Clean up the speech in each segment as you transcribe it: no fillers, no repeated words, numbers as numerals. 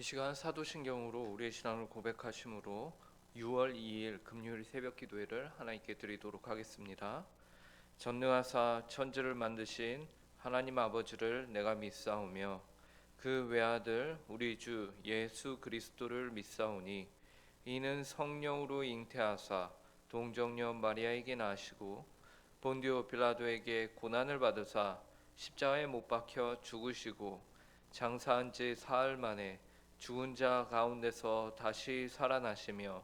이 시간 사도신경으로 우리의 신앙을 고백하심으로 6월 2일 금요일 새벽 기도회를 하나님께 드리도록 하겠습니다. 전능하사 천지를 만드신 하나님 아버지를 내가 믿사오며 그 외아들 우리 주 예수 그리스도를 믿사오니 이는 성령으로 잉태하사 동정녀 마리아에게 나시고 본디오 빌라도에게 고난을 받으사 십자가에 못 박혀 죽으시고 장사한 지 사흘 만에 죽은 자 가운데서 다시 살아나시며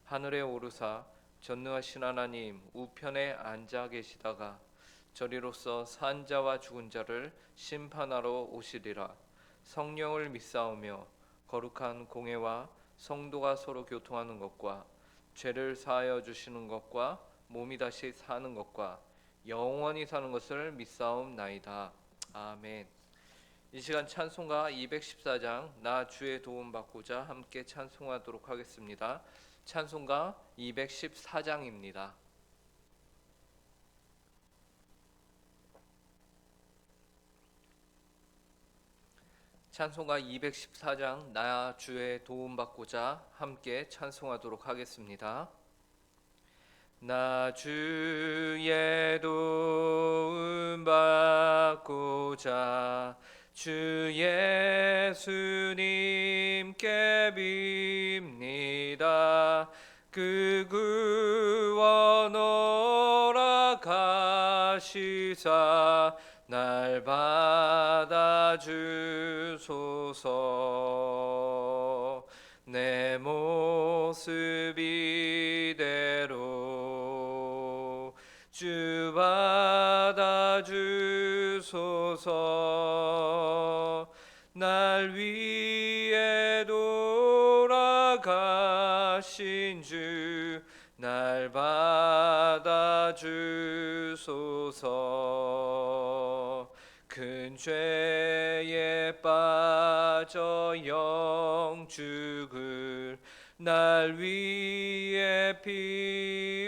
하늘에 오르사 전능하신 하나님 우편에 앉아 계시다가 저리로서 산 자와 죽은 자를 심판하러 오시리라. 성령을 믿사오며 거룩한 공회와 성도가 서로 교통하는 것과 죄를 사하여 주시는 것과 몸이 다시 사는 것과 영원히 사는 것을 믿사옵나이다. 아멘. 이 시간 찬송가 214장 나 주의 도움 받고자 함께 찬송하도록 하겠습니다. 찬송가 214장입니다. 찬송가 214장 나 주의 도움 받고자 함께 찬송하도록 하겠습니다. 나 주의 도움 받고자 주 예수님께 빕니다. 그 구원 허락하시사 날 받아주소서. 내 모습 이대로 주 받아주소서. 날 위해 돌아가신 주 날 받아주소서. 큰 죄에 빠져 영 죽을 날 위해 피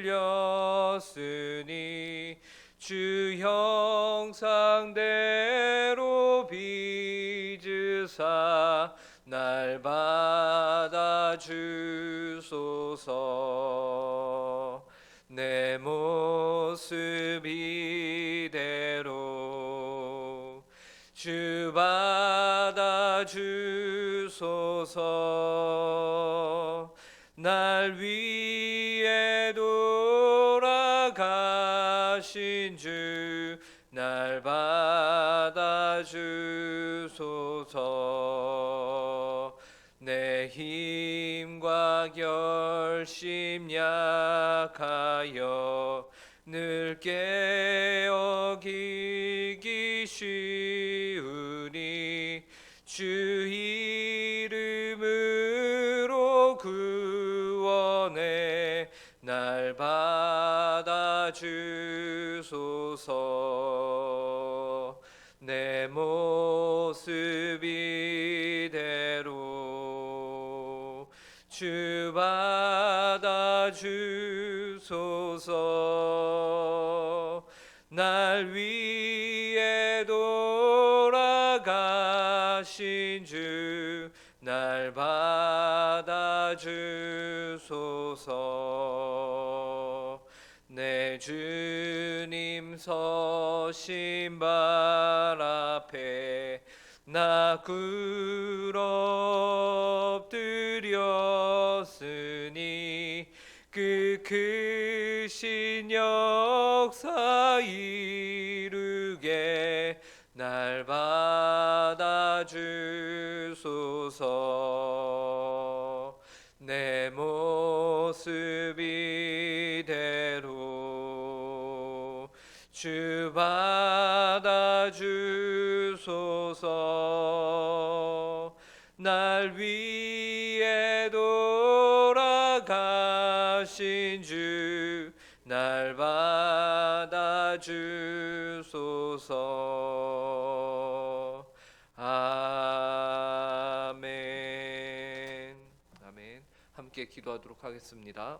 흘렸으니 주 형상대로 빚으사 날 받아주소서. 내 모습 이대로 주 받아주소서. 날 위해 돌아가신 주 날 받아주소서. 내 힘과 결심 약하여 늘 깨어기기 쉬우니 주 이름으로 구원해 날 받아주소서. 내 모습 이대로 주 받아주소서. 날 위해 돌아가신 주 날 받아주소서. 내 주님 서신 발 앞에 나 꿇어 엎드렸으니 그 크신 역사 이루게 날 받아주소서. 내 모습 이대로 주 받아주소서. 날 위해 돌아가신 주 날 받아주소서. 아멘. 아멘. 함께 기도하도록 하겠습니다.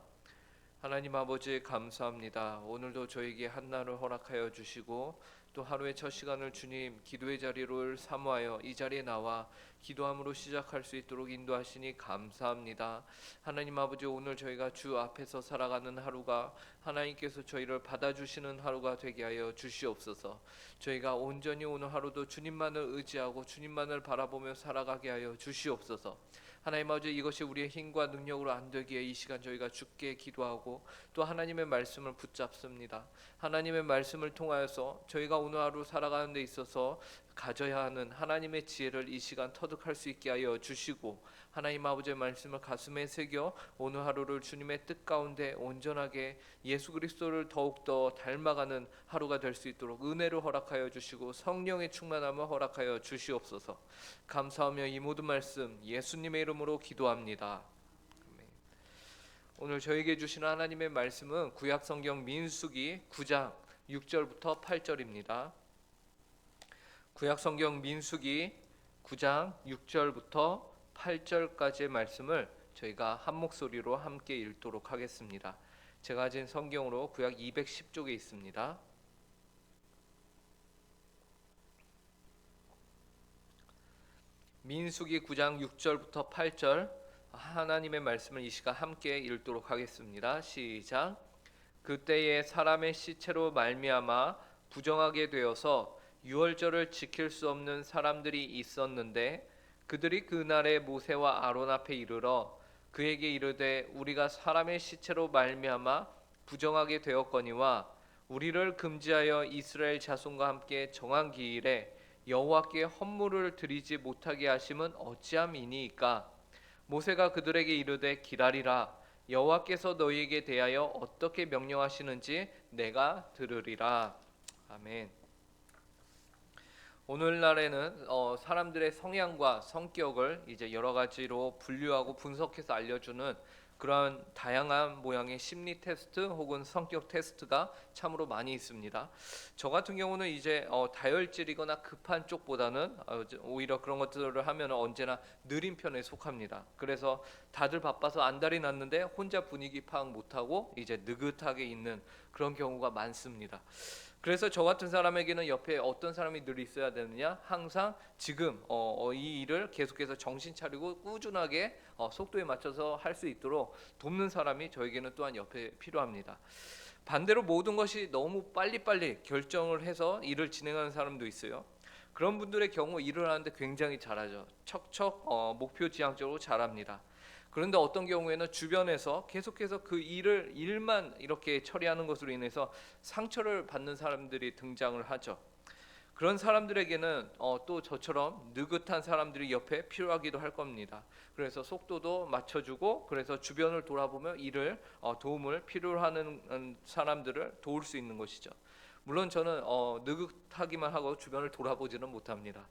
하나님 아버지 감사합니다. 오늘도 저에게 한날을 허락하여 주시고 또 하루의 첫 시간을 주님 기도의 자리를 사모하여 이 자리에 나와 기도함으로 시작할 수 있도록 인도하시니 감사합니다. 하나님 아버지, 오늘 저희가 주 앞에서 살아가는 하루가 하나님께서 저희를 받아주시는 하루가 되게 하여 주시옵소서. 저희가 온전히 오늘 하루도 주님만을 의지하고 주님만을 바라보며 살아가게 하여 주시옵소서. 하나님 아버지, 이것이 우리의 힘과 능력으로 안 되기에 이 시간 저희가 주께 기도하고 또 하나님의 말씀을 붙잡습니다. 하나님의 말씀을 통하여서 저희가 오늘 하루 살아가는 데 있어서 가져야 하는 하나님의 지혜를 이 시간 터득할 수 있게 하여 주시고, 하나님 아버지의 말씀을 가슴에 새겨 오늘 하루를 주님의 뜻 가운데 온전하게 예수 그리스도를 더욱더 닮아가는 하루가 될 수 있도록 은혜를 허락하여 주시고 성령의 충만함을 허락하여 주시옵소서. 감사하며 이 모든 말씀 예수님의 이름으로 기도합니다. 아멘. 오늘 저에게 주시는 하나님의 말씀은 구약성경 민수기 9장 6절부터 8절입니다. 구약성경 민수기 9장 6절부터 8절까지의 말씀을 저희가 한 목소리로 함께 읽도록 하겠습니다. 제가 가진 성경으로 구약 210쪽에 있습니다. 민수기 9장 6절부터 8절 하나님의 말씀을 이 시간 함께 읽도록 하겠습니다. 시작. 그때에 사람의 시체로 말미암아 부정하게 되어서 유월절을 지킬 수 없는 사람들이 있었는데 그들이 그날에 모세와 아론 앞에 이르러 그에게 이르되 우리가 사람의 시체로 말미암아 부정하게 되었거니와 우리를 금지하여 이스라엘 자손과 함께 정한 기일에 여호와께 헌물을 드리지 못하게 하심은 어찌함이니이까. 모세가 그들에게 이르되 기다리라. 여호와께서 너희에게 대하여 어떻게 명령하시는지 내가 들으리라. 아멘. 오늘날에는 사람들의 성향과 성격을 이제 여러 가지로 분류하고 분석해서 알려주는 그런 다양한 모양의 심리 테스트 혹은 성격 테스트가 참으로 많이 있습니다. 저 같은 경우는 이제 다혈질이거나 급한 쪽보다는 오히려 그런 것들을 하면 언제나 느린 편에 속합니다. 그래서 다들 바빠서 안달이 났는데 혼자 분위기 파악 못하고 이제 느긋하게 있는 그런 경우가 많습니다. 그래서 저 같은 사람에게는 옆에 어떤 사람이 늘 있어야 되느냐? 항상 지금 이 일을 계속해서 정신 차리고 꾸준하게 속도에 맞춰서 할 수 있도록 돕는 사람이 저에게는 또한 옆에 필요합니다. 반대로 모든 것이 너무 빨리빨리 결정을 해서 일을 진행하는 사람도 있어요. 그런 분들의 경우 일을 하는데 굉장히 잘하죠. 척척 목표 지향적으로 잘합니다. 그런데 어떤 경우에는 주변에서 계속해서 그 일만 이렇게 처리하는 것으로 인해서 상처를 받는 사람들이 등장을 하죠. 그런 사람들에게는 또 저처럼 느긋한 사람들이 옆에 필요하기도 할 겁니다. 그래서 속도도 맞춰주고, 그래서 주변을 돌아보며 일을 도움을 필요로 하는 사람들을 도울 수 있는 것이죠. 물론 저는 느긋하기만 하고 주변을 돌아보지는 못합니다.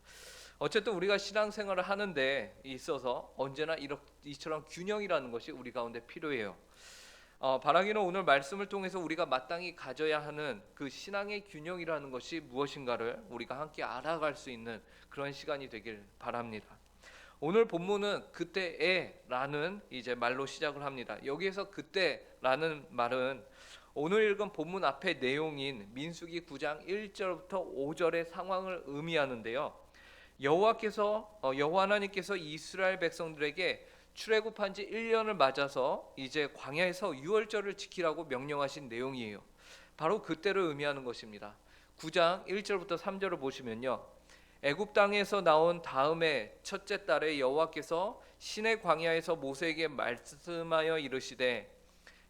어쨌든 우리가 신앙생활을 하는 데 있어서 언제나 이처럼 균형이라는 것이 우리 가운데 필요해요. 바라기는 오늘 말씀을 통해서 우리가 마땅히 가져야 하는 그 신앙의 균형이라는 것이 무엇인가를 우리가 함께 알아갈 수 있는 그런 시간이 되길 바랍니다. 오늘 본문은 그때에라는 이제 말로 시작을 합니다. 여기에서 그때라는 말은 오늘 읽은 본문 앞의 내용인 민수기 9장 1절부터 5절의 상황을 의미하는데요. 여호와 하나님께서 이스라엘 백성들에게 출애굽한 지 1년을 맞아서 이제 광야에서 유월절을 지키라고 명령하신 내용이에요. 바로 그때를 의미하는 것입니다. 9장 1절부터 3절을 보시면요. 애굽 땅에서 나온 다음에 첫째 달에 여호와께서 시내 광야에서 모세에게 말씀하여 이르시되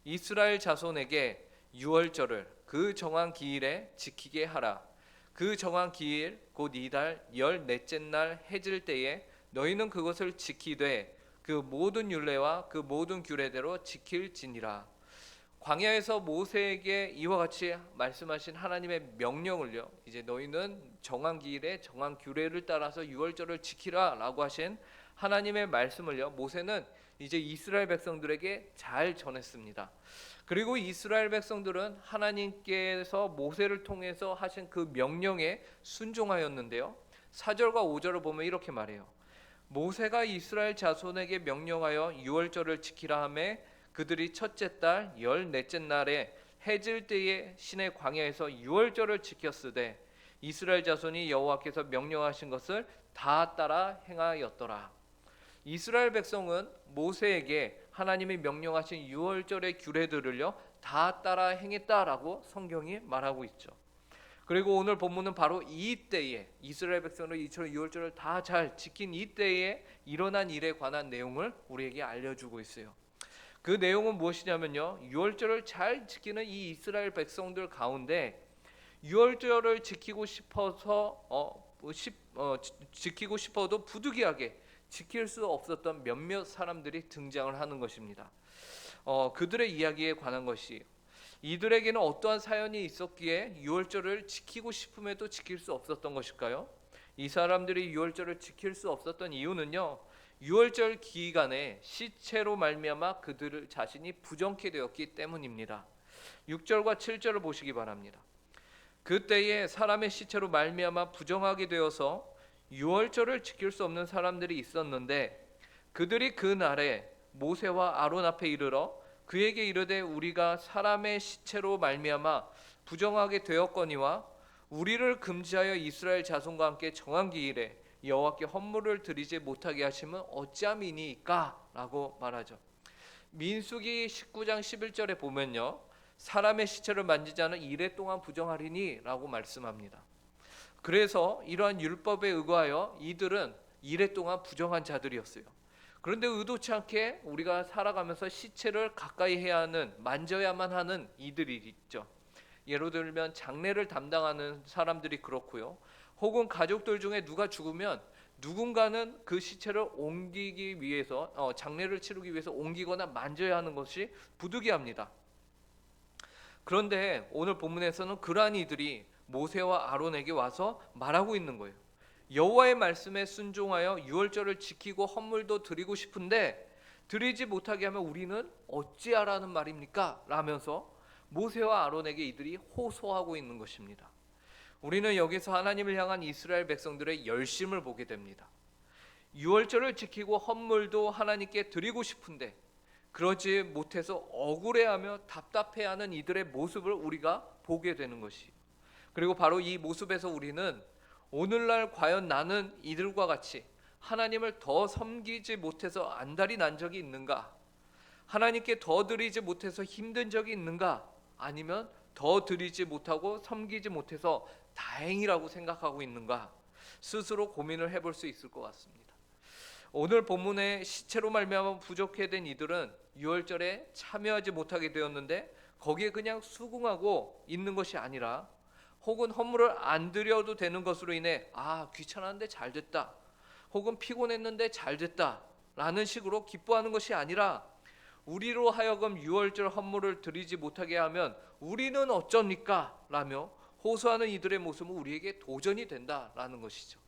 이스라엘 자손에게 유월절을 그 정한 기일에 지키게 하라. 그 정한 기일 곧 이달 14째 날 해질 때에 너희는 그것을 지키되 그 모든 율례와 그 모든 규례대로 지킬지니라. 광야에서 모세에게 이와 같이 말씀하신 하나님의 명령을요, 이제 너희는 정한 기일에 정한 규례를 따라서 유월절을 지키라라고 하신 하나님의 말씀을요, 모세는 이제 이스라엘 백성들에게 잘 전했습니다. 그리고 이스라엘 백성들은 하나님께서 모세를 통해서 하신 그 명령에 순종하였는데요. 4절과 5절을 보면 이렇게 말해요. 모세가 이스라엘 자손에게 명령하여 유월절을 지키라 하매 그들이 첫째 달 14째 날에 해질 때에 시내 광야에서 유월절을 지켰으되 이스라엘 자손이 여호와께서 명령하신 것을 다 따라 행하였더라. 이스라엘 백성은 모세에게 하나님이 명령하신 유월절의 규례들을요 다 따라 행했다라고 성경이 말하고 있죠. 그리고 오늘 본문은 바로 이 때에 이스라엘 백성은 이처럼 유월절을 다 잘 지킨 이 때에 일어난 일에 관한 내용을 우리에게 알려주고 있어요. 그 내용은 무엇이냐면요, 유월절을 잘 지키는 이 이스라엘 백성들 가운데 유월절을 지키고 지키고 싶어도 부득이하게 지킬 수 없었던 몇몇 사람들이 등장을 하는 것입니다. 그들의 이야기에 관한 것이, 이들에게는 어떠한 사연이 있었기에 유월절을 지키고 싶음에도 지킬 수 없었던 것일까요? 이 사람들이 유월절을 지킬 수 없었던 이유는요, 유월절 기간에 시체로 말미암아 그들 자신이 부정케 되었기 때문입니다. 6절과 7절을 보시기 바랍니다. 그때에 사람의 시체로 말미암아 부정하게 되어서 유월절을 지킬 수 없는 사람들이 있었는데 그들이 그 날에 모세와 아론 앞에 이르러 그에게 이르되 우리가 사람의 시체로 말미암아 부정하게 되었거니와 우리를 금지하여 이스라엘 자손과 함께 정한 기일에 여호와께 헌물을 드리지 못하게 하시면 어찌함이니까? 라고 말하죠. 민수기 19장 11절에 보면요, 사람의 시체를 만지지 않은 이래 동안 부정하리니 라고 말씀합니다. 그래서 이러한 율법에 의거하여 이들은 이래 동안 부정한 자들이었어요. 그런데 의도치 않게 우리가 살아가면서 시체를 가까이 해야 하는, 만져야만 하는 이들이 있죠. 예를 들면 장례를 담당하는 사람들이 그렇고요. 혹은 가족들 중에 누가 죽으면 누군가는 그 시체를 옮기기 위해서 장례를 치르기 위해서 옮기거나 만져야 하는 것이 부득이합니다. 그런데 오늘 본문에서는 그러한 이들이 모세와 아론에게 와서 말하고 있는 거예요. 여호와의 말씀에 순종하여 유월절을 지키고 헌물도 드리고 싶은데 드리지 못하게 하면 우리는 어찌하라는 말입니까? 라면서 모세와 아론에게 이들이 호소하고 있는 것입니다. 우리는 여기서 하나님을 향한 이스라엘 백성들의 열심을 보게 됩니다. 유월절을 지키고 헌물도 하나님께 드리고 싶은데 그러지 못해서 억울해하며 답답해하는 이들의 모습을 우리가 보게 되는 것이, 그리고 바로 이 모습에서 우리는 오늘날 과연 나는 이들과 같이 하나님을 더 섬기지 못해서 안달이 난 적이 있는가? 하나님께 더 드리지 못해서 힘든 적이 있는가? 아니면 더 드리지 못하고 섬기지 못해서 다행이라고 생각하고 있는가? 스스로 고민을 해볼 수 있을 것 같습니다. 오늘 본문에 시체로 말미암아 부족해 된 이들은 유월절에 참여하지 못하게 되었는데 거기에 그냥 수긍하고 있는 것이 아니라, 혹은 헌물을 안 드려도 되는 것으로 인해 귀찮았는데 잘 됐다, 혹은 피곤했는데 잘 됐다 라는 식으로 기뻐하는 것이 아니라, 우리로 하여금 유월절 헌물을 드리지 못하게 하면 우리는 어쩝니까? 라며 호소하는 이들의 모습은 우리에게 도전이 된다라는 것이죠.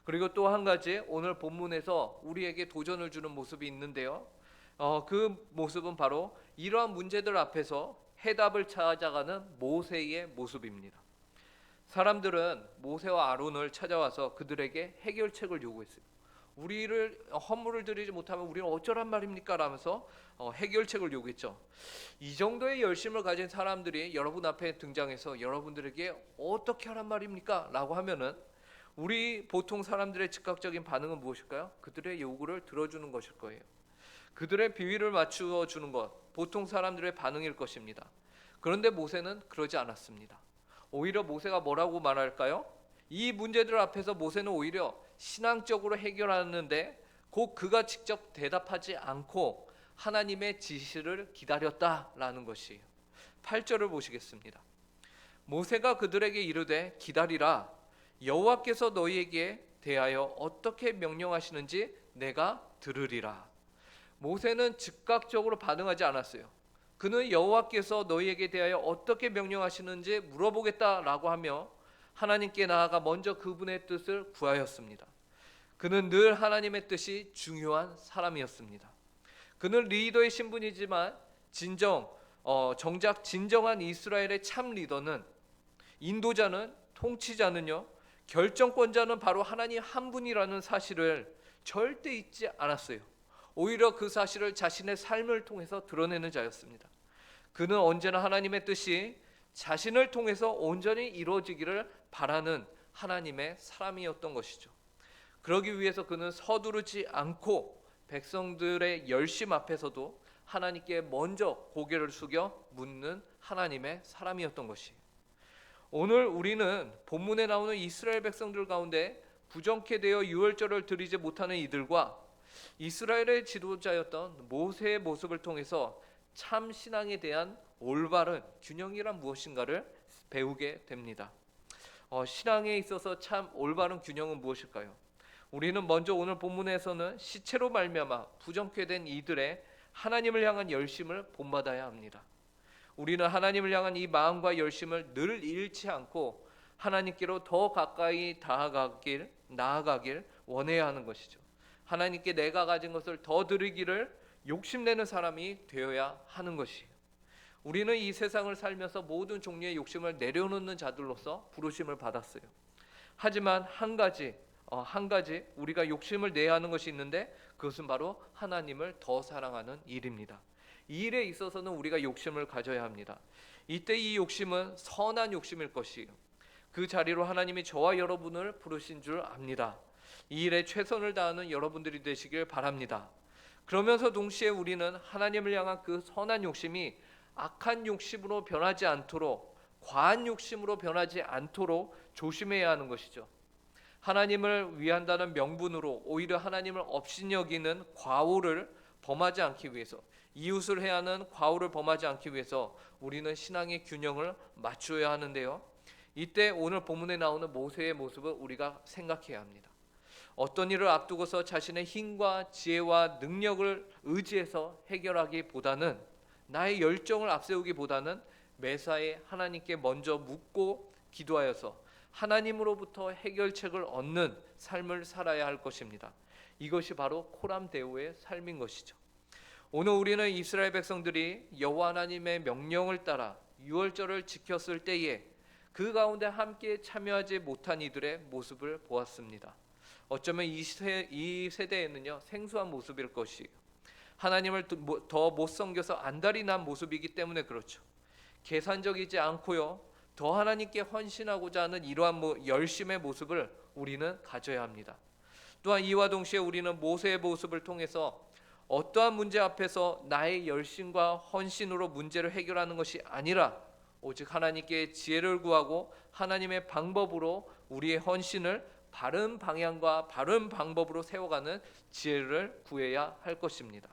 그리고 또 한 가지, 오늘 본문에서 우리에게 도전을 주는 모습이 있는데요, 그 모습은 바로 이러한 문제들 앞에서 해답을 찾아가는 모세의 모습입니다. 사람들은 모세와 아론을 찾아와서 그들에게 해결책을 요구했어요. 우리를 헌물을 드리지 못하면 우리는 어쩌란 말입니까? 라면서 해결책을 요구했죠. 이 정도의 열심을 가진 사람들이 여러분 앞에 등장해서 여러분들에게 어떻게 하란 말입니까? 라고 하면은 우리 보통 사람들의 즉각적인 반응은 무엇일까요? 그들의 요구를 들어주는 것일 거예요. 그들의 비위를 맞추어 주는 것, 보통 사람들의 반응일 것입니다. 그런데 모세는 그러지 않았습니다. 오히려 모세가 뭐라고 말할까요? 이 문제들 앞에서 모세는 오히려 신앙적으로 해결하는데 곧 그가 직접 대답하지 않고 하나님의 지시를 기다렸다라는 것이에요. 8절을 보시겠습니다. 모세가 그들에게 이르되 기다리라, 여호와께서 너희에게 대하여 어떻게 명령하시는지 내가 들으리라. 모세는 즉각적으로 반응하지 않았어요. 그는 여호와께서 너희에게 대하여 어떻게 명령하시는지 물어보겠다라고 하며 하나님께 나아가 먼저 그분의 뜻을 구하였습니다. 그는 늘 하나님의 뜻이 중요한 사람이었습니다. 그는 리더의 신분이지만 정작 진정한 이스라엘의 참 리더는, 인도자는, 통치자는요, 결정권자는 바로 하나님 한 분이라는 사실을 절대 잊지 않았어요. 오히려 그 사실을 자신의 삶을 통해서 드러내는 자였습니다. 그는 언제나 하나님의 뜻이 자신을 통해서 온전히 이루어지기를 바라는 하나님의 사람이었던 것이죠. 그러기 위해서 그는 서두르지 않고 백성들의 열심 앞에서도 하나님께 먼저 고개를 숙여 묻는 하나님의 사람이었던 것이에요. 오늘 우리는 본문에 나오는 이스라엘 백성들 가운데 부정케 되어 유월절을 드리지 못하는 이들과 이스라엘의 지도자였던 모세의 모습을 통해서 참 신앙에 대한 올바른 균형이란 무엇인가를 배우게 됩니다. 신앙에 있어서 참 올바른 균형은 무엇일까요? 우리는 먼저 오늘 본문에서는 시체로 말미암아 부정케 된 이들의 하나님을 향한 열심을 본받아야 합니다. 우리는 하나님을 향한 이 마음과 열심을 늘 잃지 않고 하나님께로 더 가까이 나아가길 원해야 하는 것이죠. 하나님께 내가 가진 것을 더 드리기를 욕심내는 사람이 되어야 하는 것이에요. 우리는 이 세상을 살면서 모든 종류의 욕심을 내려놓는 자들로서 부르심을 받았어요. 하지만 한 가지 우리가 욕심을 내야 하는 것이 있는데 그것은 바로 하나님을 더 사랑하는 일입니다. 이 일에 있어서는 우리가 욕심을 가져야 합니다. 이때 이 욕심은 선한 욕심일 것이에요. 그 자리로 하나님이 저와 여러분을 부르신 줄 압니다. 이 일에 최선을 다하는 여러분들이 되시길 바랍니다. 그러면서 동시에 우리는 하나님을 향한 그 선한 욕심이 악한 욕심으로 변하지 않도록, 과한 욕심으로 변하지 않도록 조심해야 하는 것이죠. 하나님을 위한다는 명분으로 오히려 하나님을 업신여기는 과오를 범하지 않기 위해서, 이웃을 해야 하는 과오를 범하지 않기 위해서 우리는 신앙의 균형을 맞춰야 하는데요. 이때 오늘 본문에 나오는 모세의 모습을 우리가 생각해야 합니다. 어떤 일을 앞두고서 자신의 힘과 지혜와 능력을 의지해서 해결하기보다는, 나의 열정을 앞세우기보다는 매사에 하나님께 먼저 묻고 기도하여서 하나님으로부터 해결책을 얻는 삶을 살아야 할 것입니다. 이것이 바로 코람데오의 삶인 것이죠. 오늘 우리는 이스라엘 백성들이 여호와 하나님의 명령을 따라 유월절을 지켰을 때에 그 가운데 함께 참여하지 못한 이들의 모습을 보았습니다. 어쩌면 이 세대에는요 생소한 모습일 것이에요. 하나님을 더 못 섬겨서 안달이 난 모습이기 때문에 그렇죠. 계산적이지 않고요 더 하나님께 헌신하고자 하는 이러한 열심의 모습을 우리는 가져야 합니다. 또한 이와 동시에 우리는 모세의 모습을 통해서 어떠한 문제 앞에서 나의 열심과 헌신으로 문제를 해결하는 것이 아니라 오직 하나님께 지혜를 구하고 하나님의 방법으로 우리의 헌신을 바른 방향과 바른 방법으로 세워가는 지혜를 구해야 할 것입니다.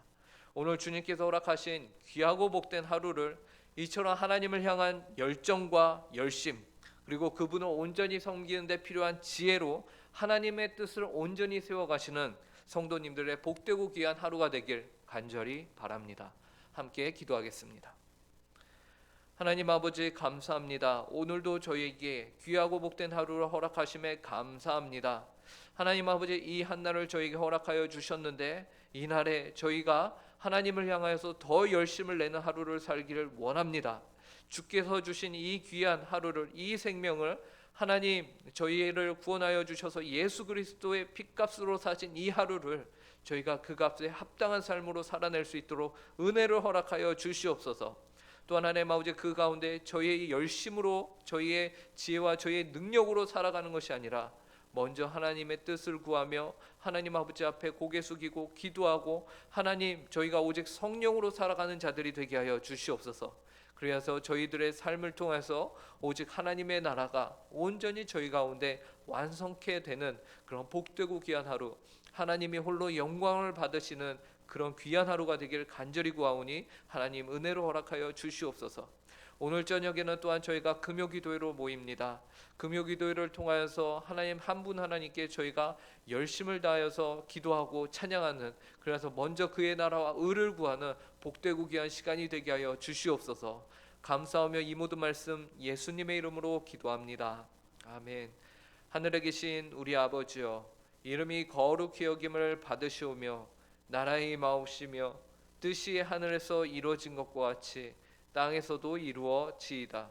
오늘 주님께서 허락하신 귀하고 복된 하루를 이처럼 하나님을 향한 열정과 열심, 그리고 그분을 온전히 섬기는 데 필요한 지혜로 하나님의 뜻을 온전히 세워가시는 성도님들의 복되고 귀한 하루가 되길 간절히 바랍니다. 함께 기도하겠습니다. 하나님 아버지 감사합니다. 오늘도 저희에게 귀하고 복된 하루를 허락하심에 감사합니다. 하나님 아버지 이 한날을 저희에게 허락하여 주셨는데 이 날에 저희가 하나님을 향하여서 더 열심을 내는 하루를 살기를 원합니다. 주께서 주신 이 귀한 하루를, 이 생명을 하나님 저희를 구원하여 주셔서 예수 그리스도의 핏값으로 사신 이 하루를 저희가 그 값에 합당한 삶으로 살아낼 수 있도록 은혜를 허락하여 주시옵소서. 또한 하나님 아버지 그 가운데 저희의 열심으로, 저희의 지혜와 저희의 능력으로 살아가는 것이 아니라 먼저 하나님의 뜻을 구하며 하나님 아버지 앞에 고개 숙이고 기도하고 하나님 저희가 오직 성령으로 살아가는 자들이 되게 하여 주시옵소서. 그래서 저희들의 삶을 통해서 오직 하나님의 나라가 온전히 저희 가운데 완성케 되는 그런 복되고 귀한 하루, 하나님이 홀로 영광을 받으시는 그런 귀한 하루가 되길 간절히 구하오니 하나님 은혜로 허락하여 주시옵소서. 오늘 저녁에는 또한 저희가 금요기도회로 모입니다. 금요기도회를 통하여서 하나님 한 분 하나님께 저희가 열심을 다하여서 기도하고 찬양하는, 그래서 먼저 그의 나라와 의를 구하는 복되고 귀한 시간이 되게 하여 주시옵소서. 감사하며 이 모든 말씀 예수님의 이름으로 기도합니다. 아멘. 하늘에 계신 우리 아버지여, 이름이 거룩히 여김을 받으시오며 나라의 마옵시며 뜻이 하늘에서 이루어진 것과 같이 땅에서도 이루어지이다.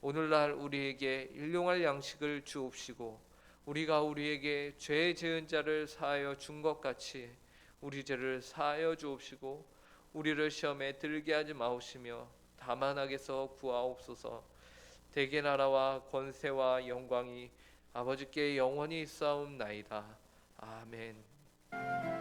오늘날 우리에게 일용할 양식을 주옵시고 우리가 우리에게 죄 지은 자를 사하여 준 것 같이 우리 죄를 사하여 주옵시고 우리를 시험에 들게 하지 마옵시며 다만 악에서 구하옵소서. 대개 나라와 권세와 영광이 아버지께 영원히 있사옵나이다. 아멘.